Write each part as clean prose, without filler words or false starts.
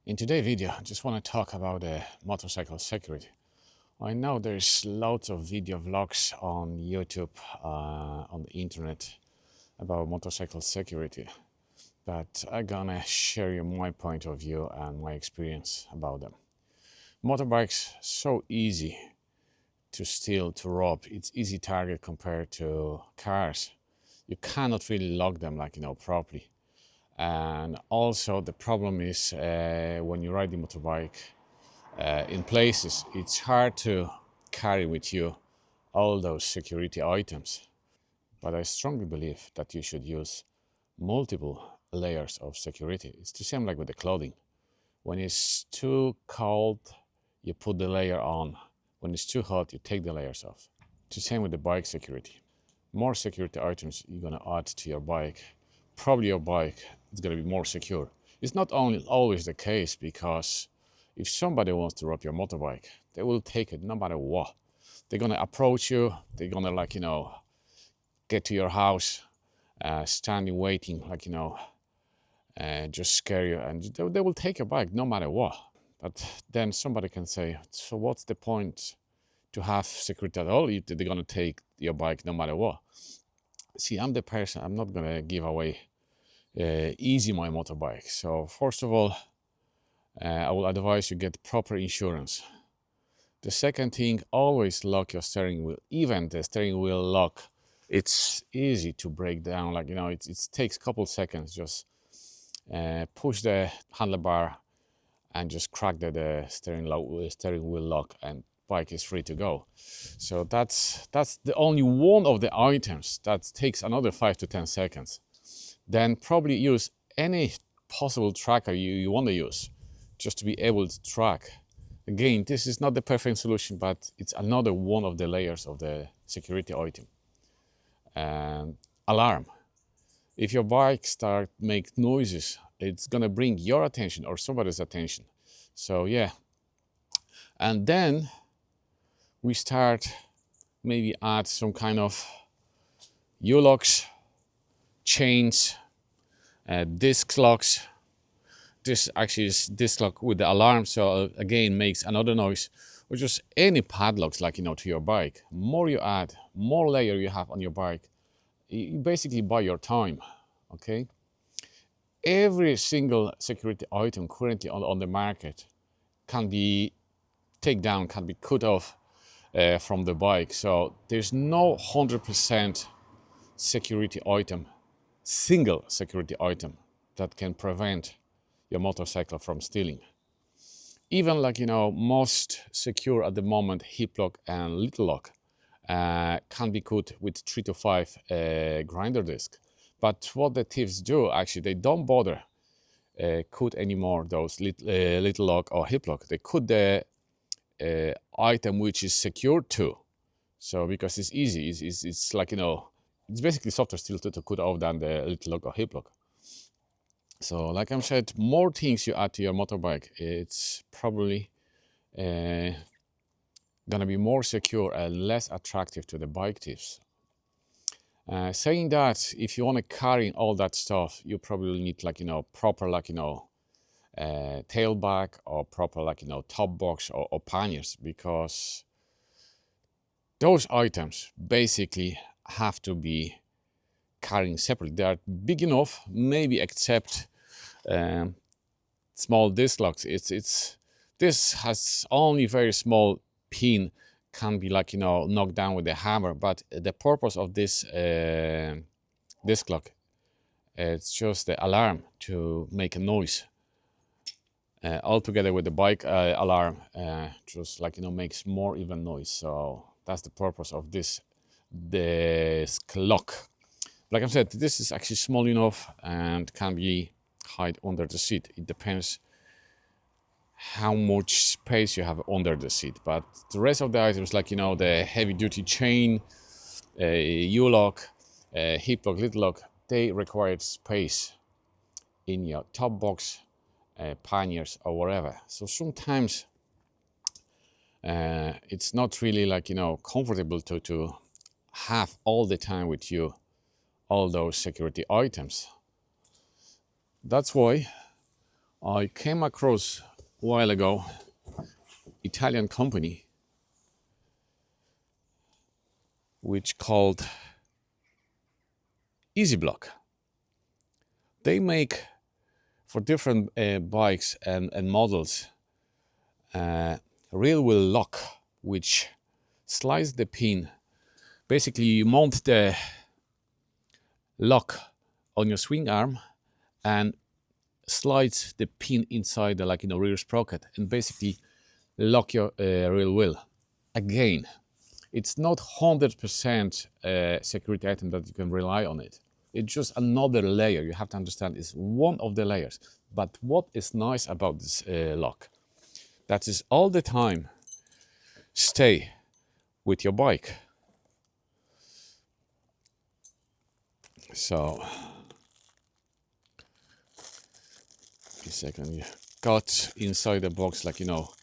In today's video, I just want to talk about motorcycle security. I know there's lots of video vlogs on YouTube, on the internet about motorcycle security, but I'm gonna share you my point of view and my experience about them. Motorbikes so easy to steal, to rob. It's easy target compared to cars. You cannot really lock them properly. And also the problem is when you ride the motorbike in places, it's hard to carry with you all those security items. But I strongly believe that you should use multiple layers of security. It's the same like with the clothing. When it's too cold, you put the layer on. When it's too hot, you take the layers off. It's the same with the bike security. More security items you're gonna add to your bike, probably your bike is gonna be more secure. It's not only always the case, because if somebody wants to rob your motorbike, they will take it no matter what. They're gonna approach you, they're gonna get to your house, standing waiting, just scare you, and they will take your bike no matter what. But then somebody can say, so what's the point to have security at all if they're gonna take your bike no matter what? See, I'm the person, I'm not gonna give away easy my motorbike. So first of all, I will advise you get proper insurance. The second thing, always lock your steering wheel. Even the steering wheel lock, it's easy to break down. It takes a couple seconds. Just push the handlebar and just crack the steering wheel lock, and bike is free to go. So that's the only one of the items that takes another 5 to 10 seconds. Then probably use any possible tracker you want to use, just to be able to track. Again, this is not the perfect solution, but it's another one of the layers of the security item. And alarm. If your bike start make noises, it's gonna bring your attention or somebody's attention. So yeah. And then we start maybe add some kind of U-locks, chains, disc locks. This actually is disc lock with the alarm, so again makes another noise. Or just any padlocks to your bike. More you add, more layer you have on your bike, you basically buy your time. Okay, every single security item currently on the market can be taken down, can be cut off from the bike. So there's no 100% security item, single security item that can prevent your motorcycle from stealing. Even most secure at the moment, hip lock and little lock can be cut with 3 to 5 grinder disc. But what the thieves do, actually, they don't bother cut anymore those little lock or hip lock. They cut the item which is secured too. So because it's easy, it's it's basically softer still to cut off than the little lock or hip lock. So like I said, more things you add to your motorbike, it's probably gonna be more secure and less attractive to the bike thieves. Saying that, if you want to carry all that stuff, you probably need proper tailback or proper top box or panniers, because those items basically have to be carrying separately. They are big enough, maybe except small disc locks. This has only very small pin, can be knocked down with a hammer. But the purpose of this disc lock, it's just the alarm to make a noise. All together with the bike alarm, just makes more even noise. So that's the purpose of this disc lock. Like I said, this is actually small enough and can be hide under the seat. It depends how much space you have under the seat. But the rest of the items, the heavy duty chain, U-lock, hip lock, little lock, they require space in your top box, panniers or whatever. So sometimes it's not really comfortable to have all the time with you all those security items. That's why I came across a while ago Italian company which called EasyBlock. They make for different bikes and models real wheel lock, which slides the pin. Basically, you mount the lock on your swing arm and slides the pin inside the rear sprocket and basically lock your real wheel. Again, it's not 100% security item that you can rely on it. It's just another layer. You have to understand it's one of the layers. But what is nice about this lock? That is all the time stay with your bike. So, a second, you got inside the box little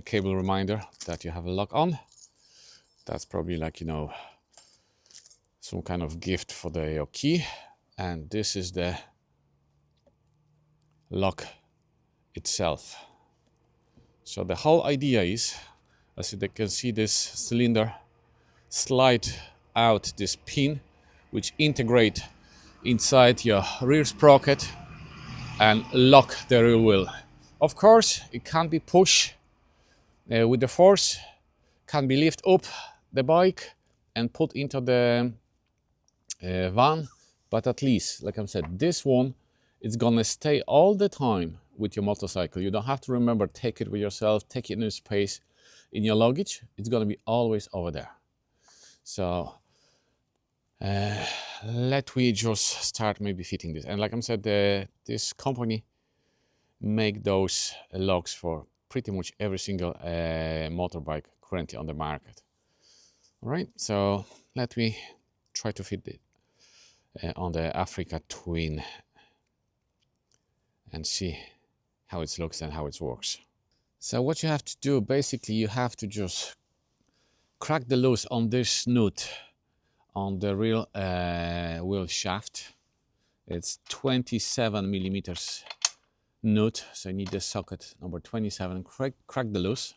cable reminder that you have a lock on. That's probably some kind of gift for your key. And this is the lock itself. So the whole idea is, as you can see, this cylinder slide out this pin which integrate inside your rear sprocket and lock the rear wheel. Of course, it can't be pushed with the force, can be lift up the bike and put into the van, but at least, like I said, this one is gonna stay all the time with your motorcycle. You don't have to remember, take it with yourself, take it in space in your luggage. It's gonna be always over there. So let me just start maybe fitting this. And like I said, this company make those locks for pretty much every single motorbike currently on the market. All right, so let me try to fit it on the Africa Twin and see how it looks and how it works. So what you have to do, basically, you have to just crack the loose on this nut on the real wheel shaft. It's 27 millimeters nut, so you need the socket number 27. Crack the loose.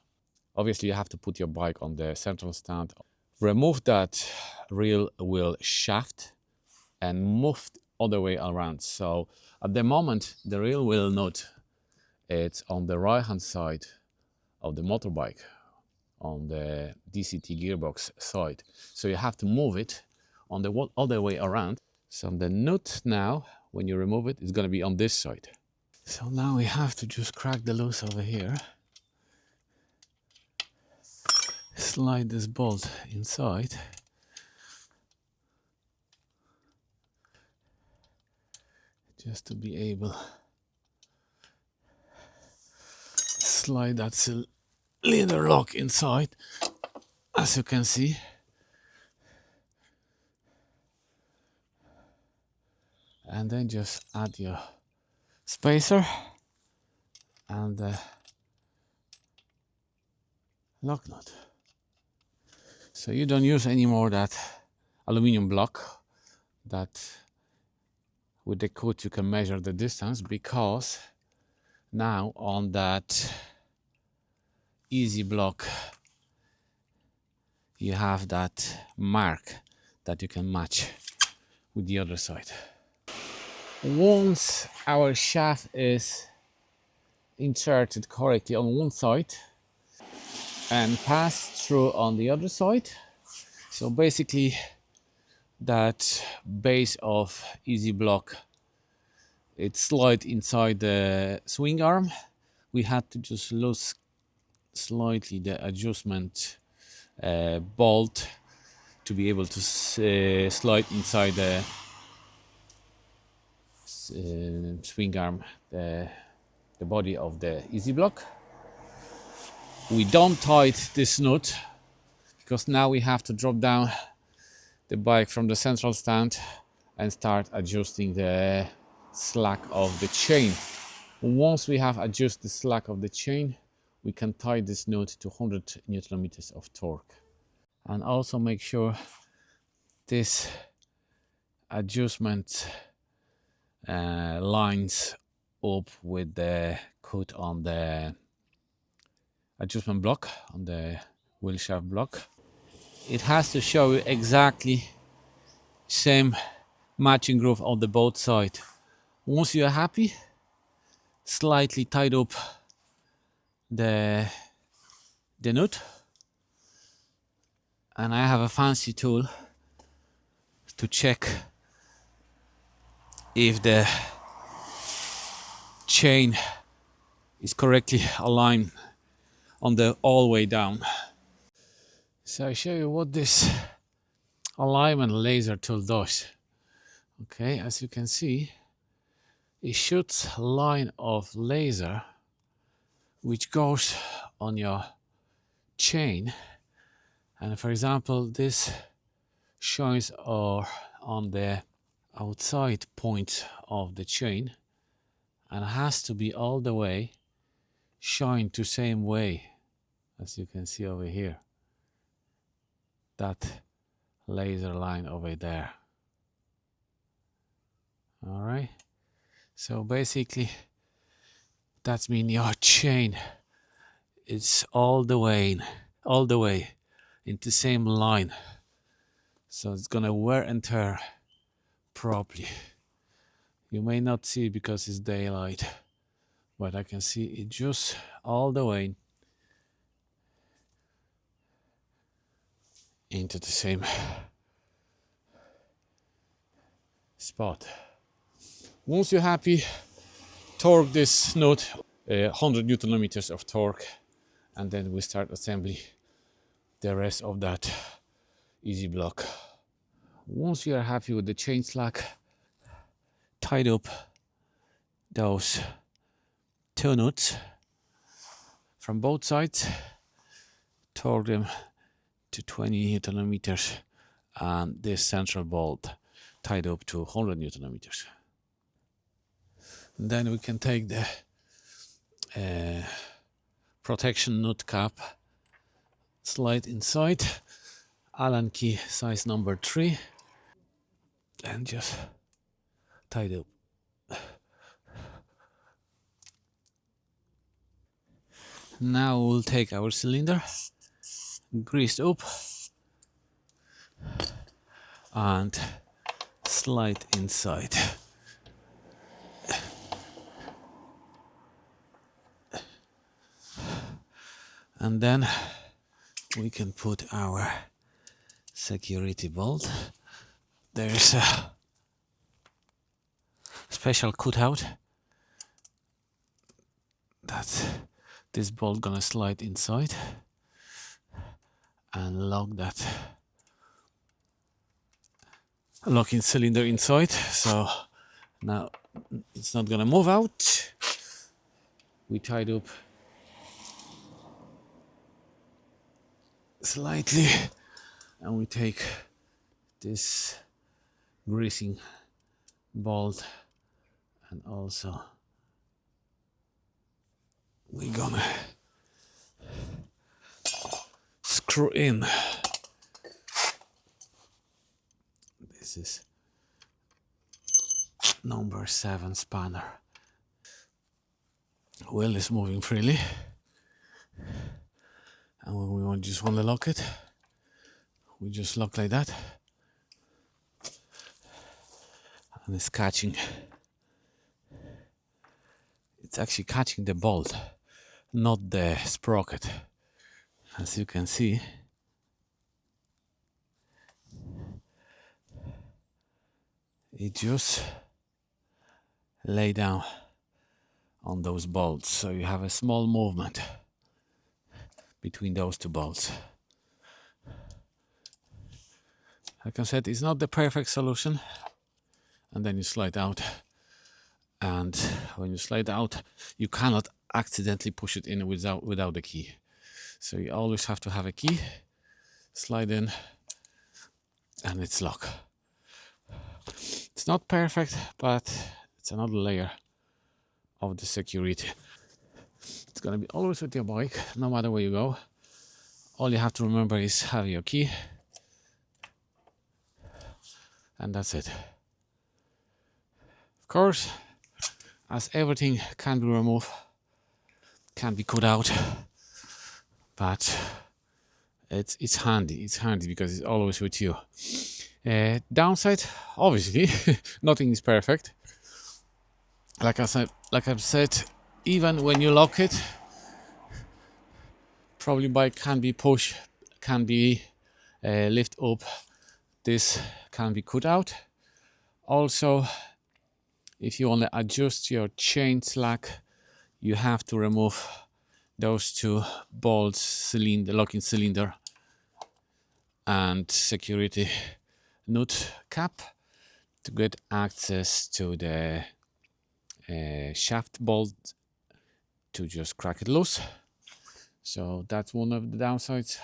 Obviously, you have to put your bike on the central stand. Remove that real wheel shaft and move other way around. So at the moment, the real wheel nut, it's on the right hand side of the motorbike, on the DCT gearbox side. So you have to move it on the other way around. So the nut now, when you remove it, it's going to be on this side. So now we have to just crack the loose over here. Slide this bolt inside. Just to be able slide that cylinder lock inside, as you can see. And then just add your spacer and the lock nut. So you don't use anymore that aluminum block that with the coat you can measure the distance, because now on that EasyBlock you have that mark that you can match with the other side. Once our shaft is inserted correctly on one side and passed through on the other side, so basically that base of EasyBlock, it slides inside the swing arm. We had to just lose slightly the adjustment bolt to be able to slide inside the swing arm, the body of the EasyBlock. We don't tight this nut because now we have to drop down the bike from the central stand and start adjusting the slack of the chain. Once we have adjusted the slack of the chain, we can tie this nut to 100 Newton meters of torque. And also make sure this adjustment lines up with the cut on the adjustment block, on the wheel shaft block. It has to show you exactly same matching groove on the both sides. Once you are happy, slightly tied up the nut, and I have a fancy tool to check if the chain is correctly aligned on the all the way down. So I show you what this alignment laser tool does. Okay, as you can see, it shoots a line of laser which goes on your chain, and for example this shines on the outside point of the chain, and has to be all the way shined to same way, as you can see over here, that laser line over there. All right, so basically that means your chain is all the way into same line, so it's gonna wear and tear properly. You may not see it because it's daylight, but I can see it just all the way into the same spot. Once you're happy, torque this nut 100 Newton meters of torque, and then we start assembly the rest of that EasyBlock. Once you are happy with the chain slack, tied up those two nuts from both sides, torque them to 20 Newton meters, and this central bolt tied up to 100 Newton meters. Then we can take the protection nut cap, slide inside, Allen key size number 3, and just tie it up. Now we'll take our cylinder, greased up, and slide inside. And then we can put our security bolt. There's a special cutout that this bolt gonna slide inside and lock that locking cylinder inside. So now it's not gonna move out. We tied up slightly, and we take this greasing bolt, and also we're gonna screw in. This is number 7 spanner. Wheel is moving freely, and when we just want to lock it, we just lock like that, and it's catching. It's actually catching the bolt, not the sprocket. As you can see, it just lay down on those bolts, so you have a small movement between those two bolts. Like I said, it's not the perfect solution. And then you slide out, and when you slide out, you cannot accidentally push it in without the key. So you always have to have a key, slide in, and it's locked. It's not perfect, but it's another layer of the security. It's gonna be always with your bike, no matter where you go. All you have to remember is have your key, and that's it. course, as everything can be removed, can be cut out, but it's handy. It's handy because it's always with you. Downside, obviously, nothing is perfect. Like I've said, even when you lock it, probably bike can be pushed, can be lift up. This can be cut out. Also, if you want to adjust your chain slack, you have to remove those two bolts, cylinder, locking cylinder and security nut cap to get access to the shaft bolt to just crack it loose. So that's one of the downsides.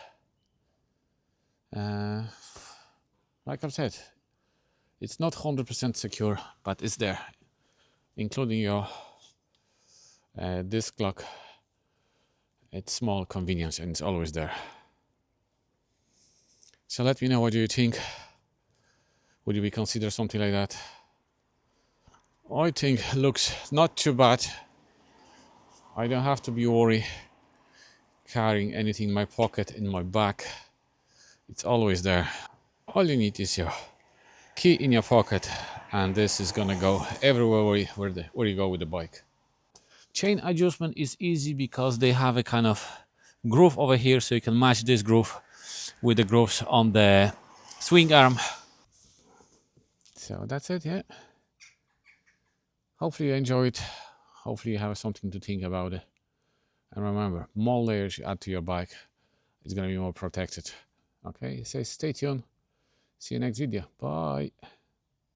Like I've said, it's not 100% secure, but it's there, including your disc lock. It's small convenience and it's always there. So let me know, what do you think? Would you consider something like that? I think looks not too bad. I don't have to be worried carrying anything in my pocket, in my bag. It's always there. All you need is your key in your pocket, and this is gonna go everywhere where you go with the bike. Chain adjustment is easy because they have a kind of groove over here, so you can match this groove with the grooves on the swing arm. So that's it, yeah. Hopefully you enjoy it. Hopefully you have something to think about it. And remember, more layers you add to your bike, it's gonna be more protected. Okay, so stay tuned. See you next video. Bye.